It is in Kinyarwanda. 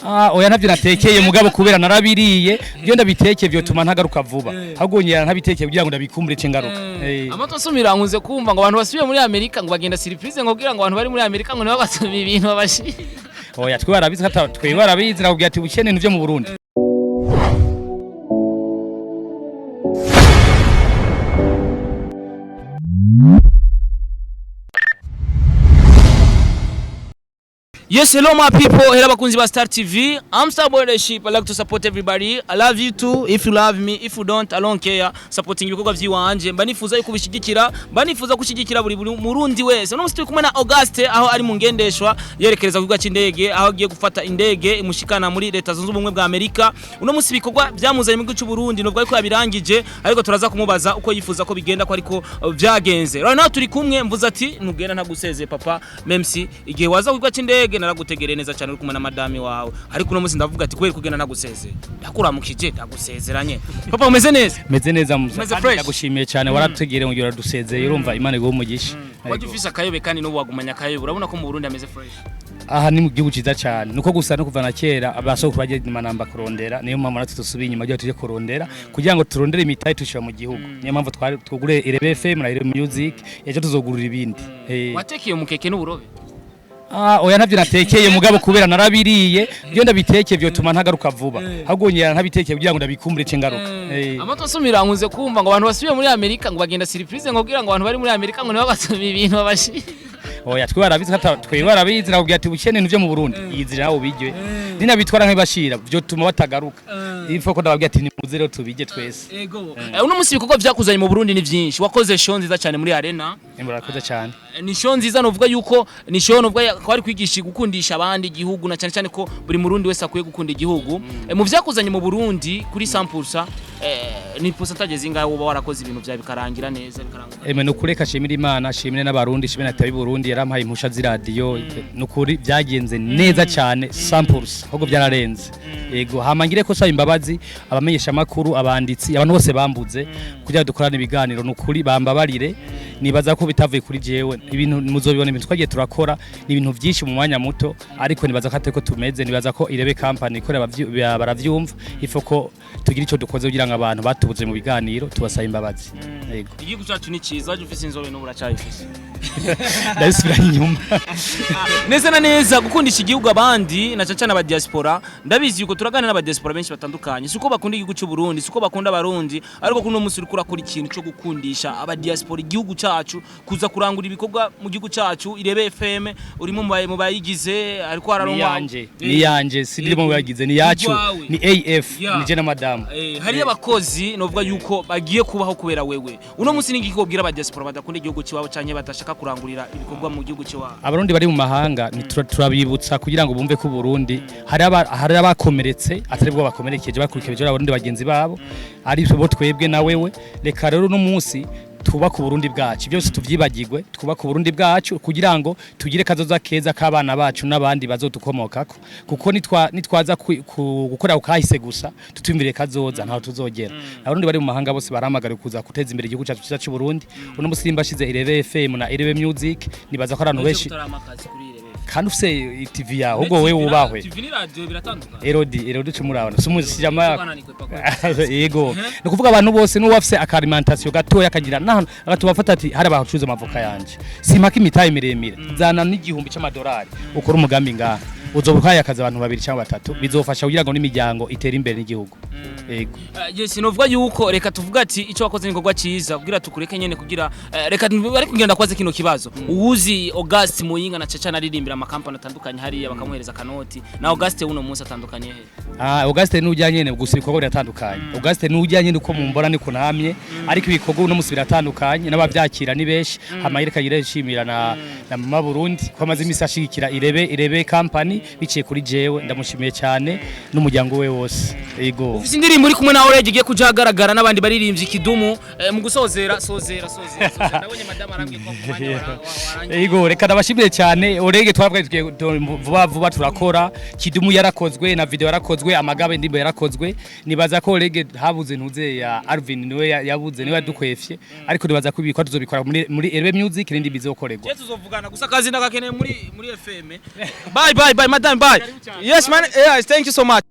Oya navyo natekeye mugabo kubera narabiriye byo ndabitekeye byo tuma ntagaruka vuba hagonyera ntabitekeye kugira ngo ndabikumbure cengaruka amato asumira nkunze kumva ngo abantu basubiye muri Amerika ngo bagenda surprise ngo kugira ngo abantu bari muri Amerika ngo nibabasoma ibintu babashi oya twe barabizi twe barabizi nakubwiye ati bukene nivyo mu Burundi. Yes, hello my people. Hello bakunzi ba Star TV. I'm Star Boy Leadership. I like to support everybody. I love you too. If you love me, if you don't, I don't care. Supporting ibikorwa vyiwanje. Mbanifuza yuko bishigikira, mbanifuza kushigikira buri murundi wese. Uno musi kumwe na Auguste aho ari mu ngendeshwa yerekereza kuvuga c'indege aho agiye gufata indege imushikana muri leta zunze ubumwe bwa Amerika. Uno musi bikorwa byamuzanye mu gihugu cy'u Burundi nubwo ariko yabirangije ariko turaza kumubaza uko yifuza ko bigenda ko ariko vyagenze. Right now turi kumwe mvuze ati ntugenda ntagusezeye papa memsi igihe waza kuvuga c'indege naragutegere neza cyane uri kumwe na madame wawe ariko uno musi ndavuga ati kweri kugenda nagusezeye ndakuramukije ndagusezeranye papa umeze neza meze neza ndagushimiye cyane warategere ngo uradusezeye urumva Imana iguhe umugisha waje ufise akayobe kandi no wagumanya akayobe urabona ko mu Burundi ameze fresh aha ni mu gihugu ciza cyane nuko gusa no kuva na kera abasoko baje manamba kurondera niyo mpamvu natwe tusubiye inyuma ryo tuje kurondera kugira ngo turondere imitayi tushira mu gihugu niyo mpamvu twagure Irebe FM na Irebe Music ejo tuzogurura ibindi watekeye umukeke n'uburobe oya navyo natekeye mugabo kubera narabiriye byo ndabitekeye byo tuma ntagaruka vuba hagonyera ntabitekeye kugira ngo ndabikumbure cengaruka amato asumira nkunze kumva ngo abantu basubiye muri Amerika ngo bagenda surprise ngo kugira ngo abantu bari muri Amerika ngo nibabasoma ibintu babashi oya twe barabizi nakubwiye ati bukene nivyo mu Burundi yizira nawo bijye ninabitwara nk'ibashira byo tuma batagaruka ifo ko ndababwiye ati nimuze rero tubije twese ego uno musi bikorwa vyakuzanye mu Burundi ni vyinshi wakoze show nziza cyane muri arena murakoze cyane ni show nziza novuga yuko ni show novuga ko ari kwigisha gukundisha abandi igihugu na cyane cyane ko buri murundi wese akwiye gukunda igihugu mu vyakuzanye mu Burundi kuri 100% ni pourcentage zingahe woba warakoze ibintu bya bikarangira neza bikarangura nukureka shimira Imana shimire n'abarundi shimire n'atabi Burundi yarampaye impusha z'iradio nukuri byagenze neza cyane 100% ahubwo byararenze yego hamangire ko saba imbabazi abamenyesha makuru abanditsi abantu bose bambuze kugira dukorane ibiganiro nukuri bambabarire nibaza ko bitavuye kuri jewe ibintu muzobibona ibintu twagiye turakora ni ibintu byinshi mu mwanya muto ariko nibaza ko ateko tumeze nibaza ko Irebe company ikora baravyumva ifo ko tugira ico dukoze kugira ngo abantu batubuze mu biganiro tubasaba imbabazi yego igihugu cyacu ni cyiza waje ufise inzobe no buracayifise ndasubira inyuma neza na neza gukundisha igihugu abandi na cyane aba diaspora ndabizi yuko turaganira n'aba diaspora benshi batandukanye suko bakunda igihugu cy'u Burundi suko bakunda abarundi ariko kuno musi urikura kuri ikintu cyo gukundisha aba diaspora igihugu cyacu kuza kurangura ibikorwa mu gihugu cyacu Irebe FM urimo mu bayigize ariko hararonwa ni yanje sindirimo mu bayigize ni yacu ni AF ni je na madame hari abakozi novuga yuko bagiye kubaho kubera wewe uno musi n'igikobwira aba diaspora badakunda igihugu cy'iwabo canke batashaka kurangurira ibikorwa mu gihugu cy'iwabo abarundi bari mu mahanga turabibutsa kugira ngo bumve ko Burundi hari abakomeretse atari bwo bakomerekeje bakurikije abarundi bagenzi babo ari bo twebwe na wewe reka rero no musi twubaka Burundi bwacu byose tuvyibagirwe twubaka Burundi bwacu kugira ngo tugire kazoza keza kabana bacu nabandi bazodukomokako kuko nitwaza gukora ukahise gusa tutumvire kazoza ntaho tuzogera abarundi bari mu mahanga bose baramagara kuza guteza imbere igihugu cyacu cy'u Burundi uno musimba shize Irebe FM na Irebe Music nibaza ko abantu benshi kandi ufise TV yaho ubwo wewe ubahwe TV ni radio biratandukana erodi cumurabana sumuzi jama yego no kuvuga abantu bose no wafise akalimentation gatoya akagira naho agatubafata ati hari abacuruza amavoka yanje simpaka imitaye miremire zana n'igihumbi c'amadolari ukora umugambi ngaha uzobukaye akaza abantu babiri cyangwa batatu bizofasha kugira ngo n'imiryango itera imbere n'igihugu yego yes novuga yuko reka tuvuga ati ico wakoze n'ingogwa ciza kugira tukureke nyene kugira reka bari kugenda kwaze kino kibazo uwuzi Auguste Muyinga na Caca naririmbira amakampani atandukanye hariya bakamuhereza kanoti na Auguste uno munsi atandukanye he Auguste n'ujyanye ne gusa ibikorwa biratandukanye Auguste n'ujyanye uko mumbona niko namye ariko ibikorwa uno munsi biratandukanye n'abavyakira ni beshi Amerika yireshimira na mama Burundi ko amaze imisi ashigikira Irebe company biciye kuri jewe ndamushimiye cyane n'umuryango we wose yego ufise indirimbo uri kumwe na Olegue igiye kuja agaragara n'abandi baririmbyi Kidumu mu gusozera nabonye madame arambye ko kumanya warangiye. Ego reka ndabashimire cyane Olegue twabwiye vuba turakora Kidumu yarakozwe na video yarakozwe amagabe ndimbo yarakozwe nibaza ko Olegue habuze ntuze ya Alvin niwe yabuze niwe yadukwefye ariko nibaza ko ibikwa tuzobikora muri Elbe Music n'indi bizokorerwa. Tuzovugana gusa kazi ndagakeneye muri FM. Bye madame bye. Yes man, yes, thank you so much.